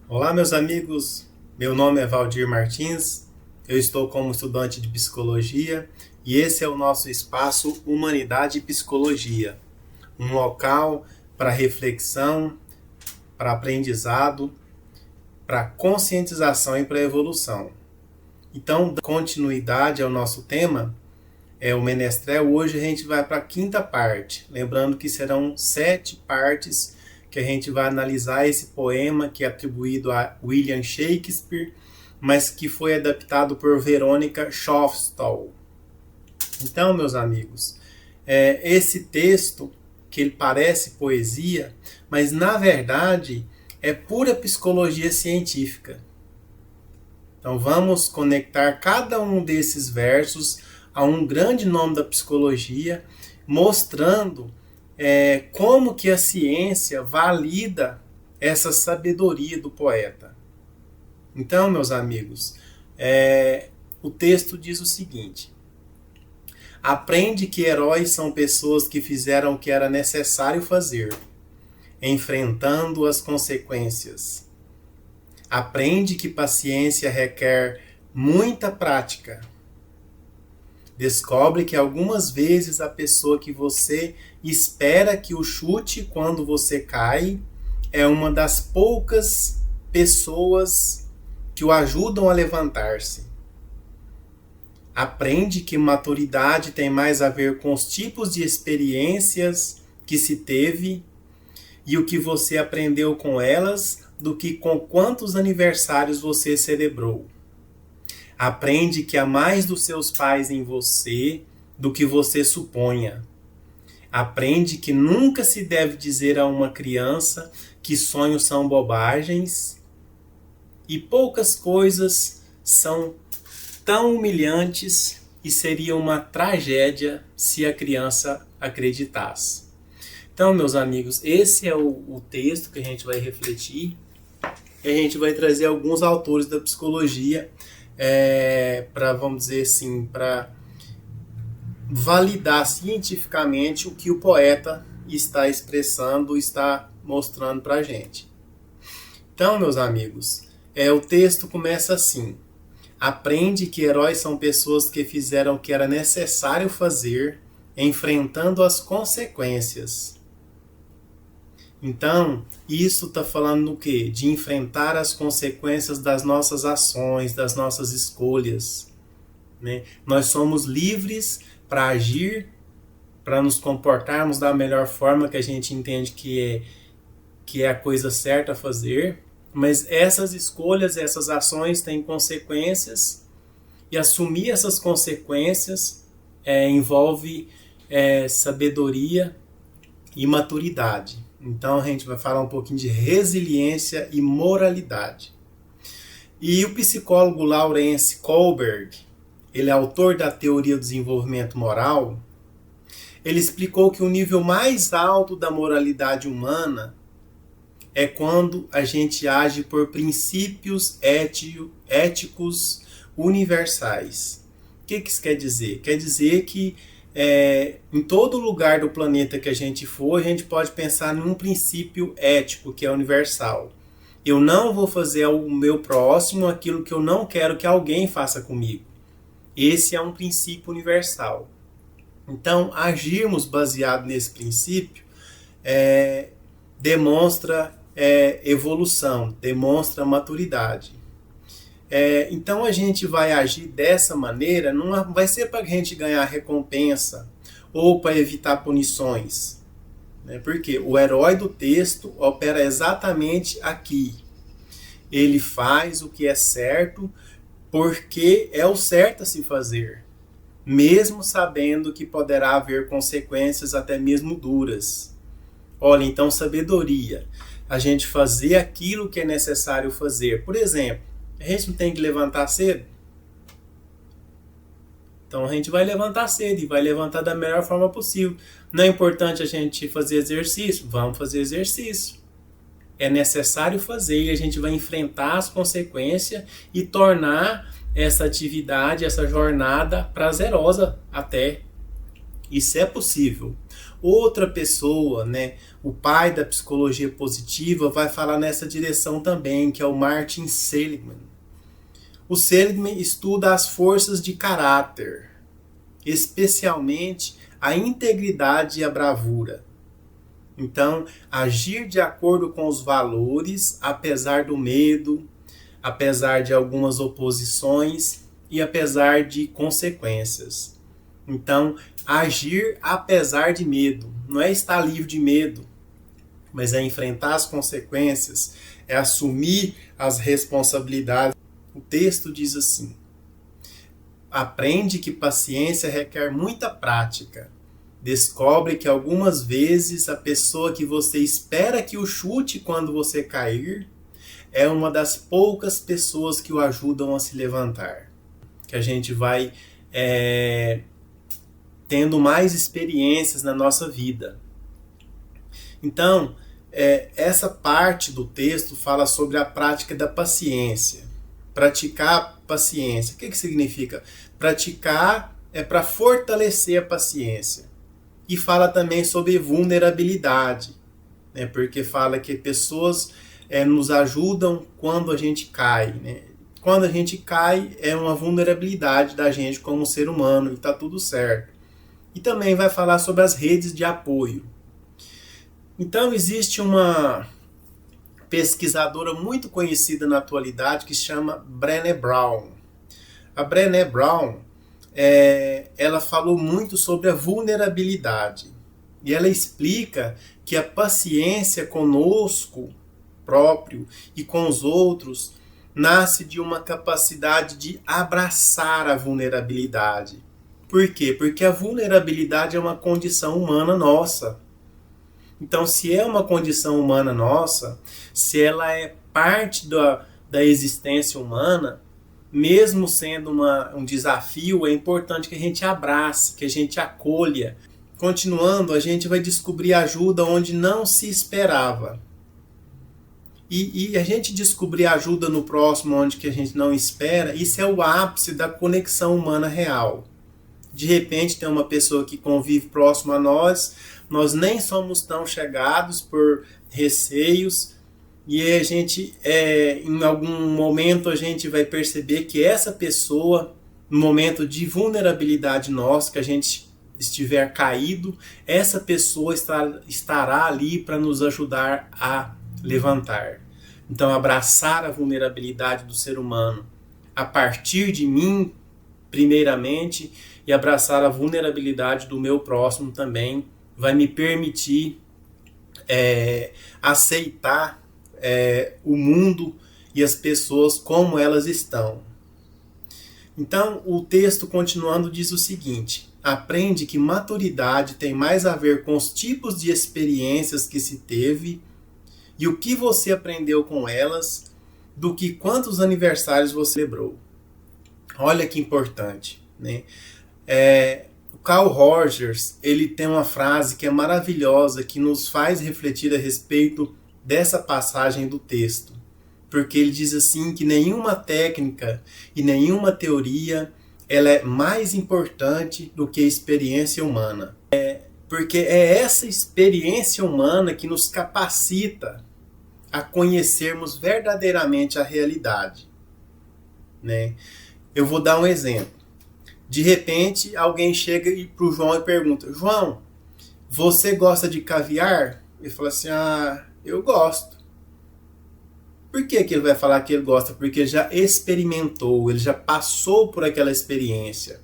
Olá, meus amigos. Meu nome é Valdir Martins. Eu estou como estudante de psicologia e esse é o nosso espaço Humanidade e Psicologia, um local para reflexão, para aprendizado, para conscientização e para evolução. Então, dando continuidade ao nosso tema, o Menestrel. Hoje a gente vai para a quinta parte, lembrando que serão 7 partes que a gente vai analisar esse poema que é atribuído a William Shakespeare, mas que foi adaptado por Veronica Schofstall. Então, meus amigos, esse texto, que ele parece poesia, mas na verdade é pura psicologia científica. Então vamos conectar cada um desses versos a um grande nome da psicologia, mostrando como que a ciência valida essa sabedoria do poeta. Então, meus amigos, o texto diz o seguinte: aprende que heróis são pessoas que fizeram o que era necessário fazer, enfrentando as consequências. Aprende que paciência requer muita prática. Descobre que algumas vezes a pessoa que você espera que o chute quando você cai é uma das poucas pessoas que o ajudam a levantar-se. Aprende que maturidade tem mais a ver com os tipos de experiências que se teve e o que você aprendeu com elas do que com quantos aniversários você celebrou. Aprende que há mais dos seus pais em você do que você suponha. Aprende que nunca se deve dizer a uma criança que sonhos são bobagens. E poucas coisas são tão humilhantes e seria uma tragédia se a criança acreditasse. Então, meus amigos, esse é o texto que a gente vai refletir. E a gente vai trazer alguns autores da psicologia para, vamos dizer assim, para validar cientificamente o que o poeta está expressando, está mostrando para a gente. Então, meus amigos, o texto começa assim: aprende que heróis são pessoas que fizeram o que era necessário fazer, enfrentando as consequências. Então, isso está falando do quê? De enfrentar as consequências das nossas ações, das nossas escolhas. Né? Nós somos livres para agir, para nos comportarmos da melhor forma que a gente entende que é a coisa certa a fazer, mas essas escolhas, essas ações têm consequências, e assumir essas consequências envolve sabedoria e maturidade. Então a gente vai falar um pouquinho de resiliência e moralidade. E o psicólogo Lawrence Kohlberg, ele é autor da teoria do desenvolvimento moral, ele explicou que o nível mais alto da moralidade humana é quando a gente age por princípios éticos universais. O que isso quer dizer? Quer dizer que em todo lugar do planeta que a gente for, a gente pode pensar num princípio ético que é universal. Eu não vou fazer ao meu próximo aquilo que eu não quero que alguém faça comigo. Esse é um princípio universal. Então, agirmos baseado nesse princípio demonstra evolução, demonstra maturidade. Então a gente vai agir dessa maneira, não vai ser para a gente ganhar recompensa ou para evitar punições. Né? Porque o herói do texto opera exatamente aqui. Ele faz o que é certo porque é o certo a se fazer, mesmo sabendo que poderá haver consequências até mesmo duras. Olha, então sabedoria, a gente fazer aquilo que é necessário fazer. Por exemplo, a gente não tem que levantar cedo? Então a gente vai levantar cedo e vai levantar da melhor forma possível. Não é importante a gente fazer exercício? Vamos fazer exercício. É necessário fazer e a gente vai enfrentar as consequências e tornar essa atividade, essa jornada prazerosa até. Isso é possível. Outra pessoa, né, o pai da psicologia positiva, vai falar nessa direção também, que é o Martin Seligman. O Seligman estuda as forças de caráter, especialmente a integridade e a bravura. Então, agir de acordo com os valores, apesar do medo, apesar de algumas oposições e apesar de consequências. Então, agir apesar de medo. Não é estar livre de medo, mas é enfrentar as consequências, é assumir as responsabilidades. O texto diz assim: aprende que paciência requer muita prática. Descobre que algumas vezes a pessoa que você espera que o chute quando você cair é uma das poucas pessoas que o ajudam a se levantar. Que a gente vai tendo mais experiências na nossa vida. Então, essa parte do texto fala sobre a prática da paciência. Praticar paciência. O que significa? Praticar é para fortalecer a paciência. E fala também sobre vulnerabilidade, né? Porque fala que pessoas nos ajudam quando a gente cai, né? Quando a gente cai é uma vulnerabilidade da gente como ser humano e está tudo certo. E também vai falar sobre as redes de apoio. Então existe uma pesquisadora muito conhecida na atualidade que se chama Brené Brown. A Brené Brown, ela falou muito sobre a vulnerabilidade. E ela explica que a paciência conosco próprio e com os outros nasce de uma capacidade de abraçar a vulnerabilidade. Por quê? Porque a vulnerabilidade é uma condição humana nossa. Então, se é uma condição humana nossa, se ela é parte da existência humana, mesmo sendo um desafio, é importante que a gente abrace, que a gente acolha. Continuando, a gente vai descobrir ajuda onde não se esperava. E a gente descobrir ajuda no próximo onde que a gente não espera, isso é o ápice da conexão humana real. De repente tem uma pessoa que convive próximo a nós nem somos tão chegados por receios, e a gente, em algum momento, a gente vai perceber que essa pessoa, no momento de vulnerabilidade nossa, que a gente estiver caído, essa pessoa estará ali para nos ajudar a levantar. Então, abraçar a vulnerabilidade do ser humano a partir de mim, primeiramente, e abraçar a vulnerabilidade do meu próximo também, vai me permitir aceitar o mundo e as pessoas como elas estão. Então, o texto continuando diz o seguinte: aprende que maturidade tem mais a ver com os tipos de experiências que se teve e o que você aprendeu com elas do que quantos aniversários você celebrou. Olha que importante, né? O Carl Rogers, ele tem uma frase que é maravilhosa, que nos faz refletir a respeito dessa passagem do texto. Porque ele diz assim que nenhuma técnica e nenhuma teoria ela é mais importante do que a experiência humana. Porque é essa experiência humana que nos capacita a conhecermos verdadeiramente a realidade, né? Eu vou dar um exemplo. De repente, alguém chega para o João e pergunta: João, você gosta de caviar? Ele fala assim: eu gosto. Por que ele vai falar que ele gosta? Porque ele já experimentou, ele já passou por aquela experiência.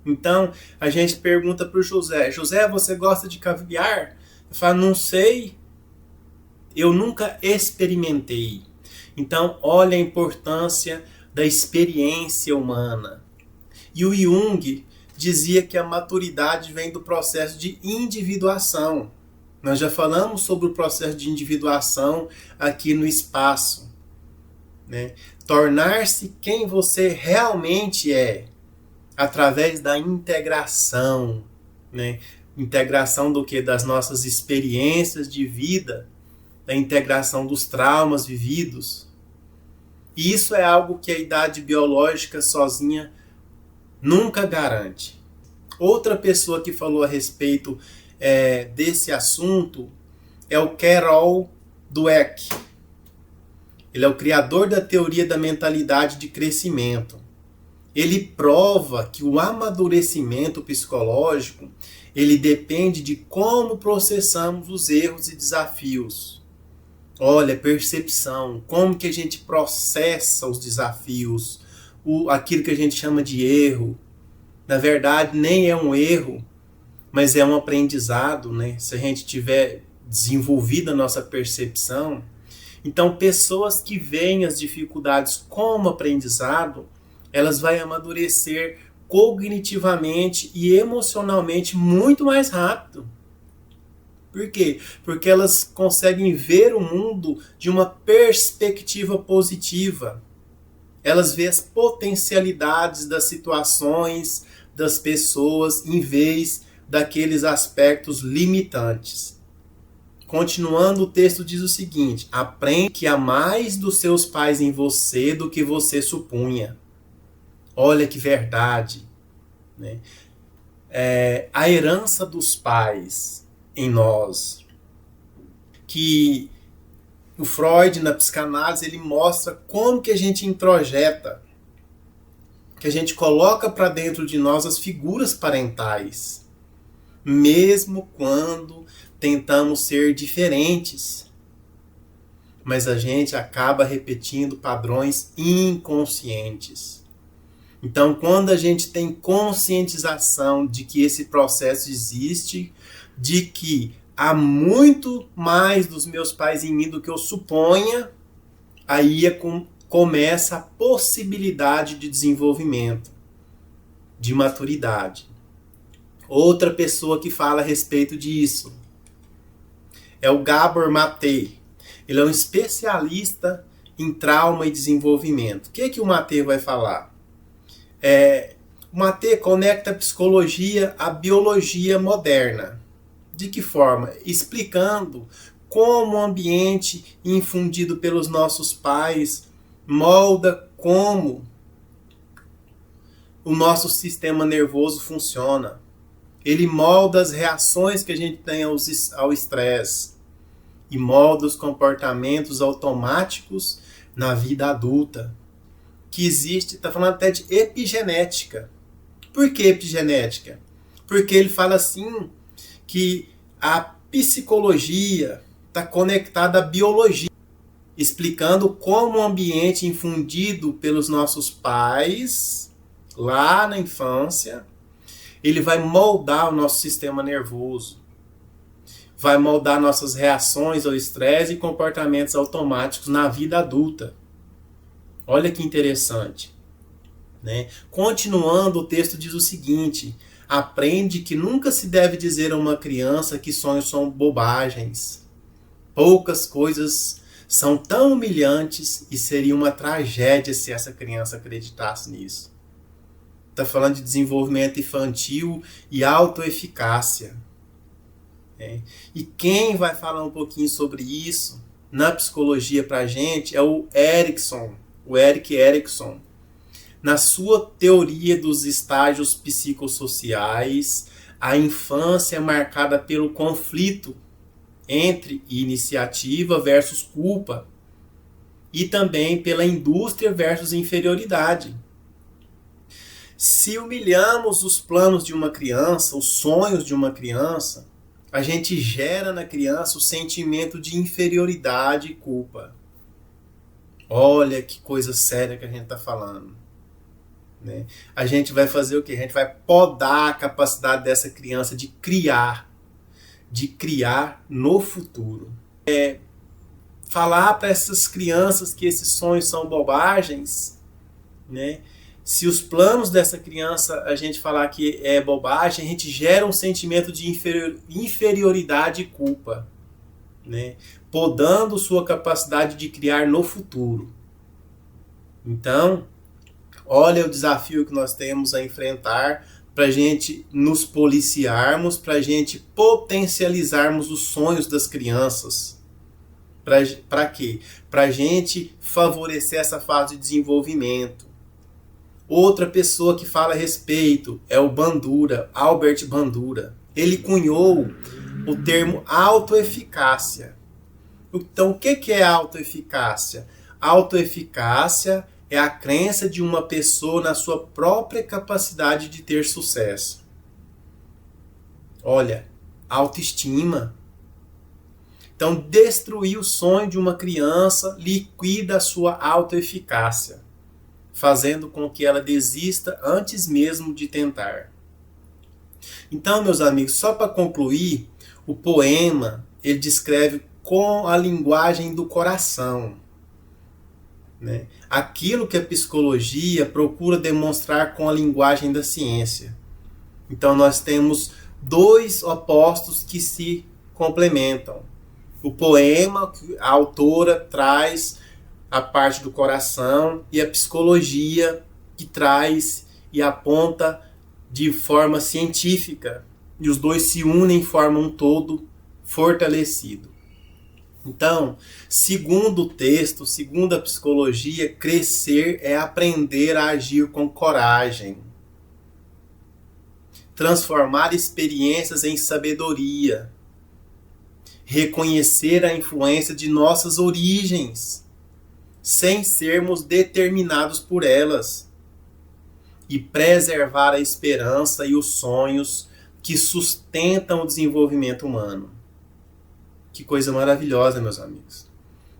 Então, a gente pergunta para o José: José, você gosta de caviar? Ele fala: não sei, eu nunca experimentei. Então, olha a importância da experiência humana. E o Jung dizia que a maturidade vem do processo de individuação. Nós já falamos sobre o processo de individuação aqui no espaço, né? Tornar-se quem você realmente é, através da integração, né? Integração do que? Das nossas experiências de vida, da integração dos traumas vividos. E isso é algo que a idade biológica sozinha nunca garante. Outra pessoa que falou a respeito desse assunto é o Carol Dweck. Ele é o criador da teoria da mentalidade de crescimento. Ele prova que o amadurecimento psicológico ele depende de como processamos os erros e desafios. Olha, percepção, como que a gente processa os desafios, aquilo que a gente chama de erro. Na verdade, nem é um erro, mas é um aprendizado, né? Se a gente tiver desenvolvido a nossa percepção. Então, pessoas que veem as dificuldades como aprendizado, elas vão amadurecer cognitivamente e emocionalmente muito mais rápido. Por quê? Porque elas conseguem ver o mundo de uma perspectiva positiva. Elas veem as potencialidades das situações, das pessoas, em vez daqueles aspectos limitantes. Continuando, o texto diz o seguinte: aprende que há mais dos seus pais em você do que você supunha. Olha que verdade, né? A herança dos pais em nós, que o Freud na psicanálise ele mostra como que a gente introjeta, que a gente coloca para dentro de nós as figuras parentais, mesmo quando tentamos ser diferentes, mas a gente acaba repetindo padrões inconscientes. Então, quando a gente tem conscientização de que esse processo existe, de que há muito mais dos meus pais em mim do que eu suponha, aí começa a possibilidade de desenvolvimento, de maturidade. Outra pessoa que fala a respeito disso é o Gabor Mate. Ele é um especialista em trauma e desenvolvimento. O que o Mate vai falar? O Mate conecta a psicologia à biologia moderna. De que forma? Explicando como o ambiente infundido pelos nossos pais molda como o nosso sistema nervoso funciona. Ele molda as reações que a gente tem ao estresse e molda os comportamentos automáticos na vida adulta. Que existe, está falando até de epigenética. Por que epigenética? Porque ele fala assim que a psicologia está conectada à biologia, explicando como o ambiente infundido pelos nossos pais, lá na infância, ele vai moldar o nosso sistema nervoso, vai moldar nossas reações ao estresse e comportamentos automáticos na vida adulta. Olha que interessante, né? Continuando, o texto diz o seguinte: aprende que nunca se deve dizer a uma criança que sonhos são bobagens. Poucas coisas são tão humilhantes e seria uma tragédia se essa criança acreditasse nisso. Está falando de desenvolvimento infantil e autoeficácia. E quem vai falar um pouquinho sobre isso na psicologia para a gente é o Erik Erikson. Na sua teoria dos estágios psicossociais, a infância é marcada pelo conflito entre iniciativa versus culpa e também pela indústria versus inferioridade. Se humilhamos os planos de uma criança, os sonhos de uma criança, a gente gera na criança o sentimento de inferioridade e culpa. Olha que coisa séria que a gente está falando. Né? A gente vai fazer o quê? A gente vai podar a capacidade dessa criança de criar no futuro. Falar para essas crianças que esses sonhos são bobagens, né? Se os planos dessa criança a gente falar que é bobagem, a gente gera um sentimento de inferioridade e culpa, né? Podando sua capacidade de criar no futuro. Então, olha o desafio que nós temos a enfrentar para a gente nos policiarmos, para a gente potencializarmos os sonhos das crianças. Para quê? Para a gente favorecer essa fase de desenvolvimento. Outra pessoa que fala a respeito é o Bandura, Albert Bandura. Ele cunhou o termo autoeficácia. Então, o que é autoeficácia? Autoeficácia é a crença de uma pessoa na sua própria capacidade de ter sucesso. Olha, autoestima. Então, destruir o sonho de uma criança liquida a sua autoeficácia, fazendo com que ela desista antes mesmo de tentar. Então, meus amigos, só para concluir, o poema ele descreve com a linguagem do coração, né? Aquilo que a psicologia procura demonstrar com a linguagem da ciência. Então, nós temos dois opostos que se complementam. O poema, a autora traz a parte do coração, e a psicologia que traz e aponta de forma científica. E os dois se unem e formam um todo fortalecido. Então, segundo o texto, segundo a psicologia, crescer é aprender a agir com coragem. Transformar experiências em sabedoria. Reconhecer a influência de nossas origens, sem sermos determinados por elas. E preservar a esperança e os sonhos que sustentam o desenvolvimento humano. Que coisa maravilhosa, meus amigos.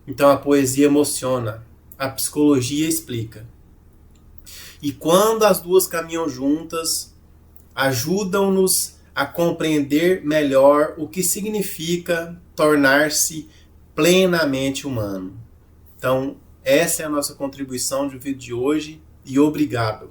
Então a poesia emociona, a psicologia explica. E quando as duas caminham juntas, ajudam-nos a compreender melhor o que significa tornar-se plenamente humano. Então, essa é a nossa contribuição do vídeo de hoje e obrigado.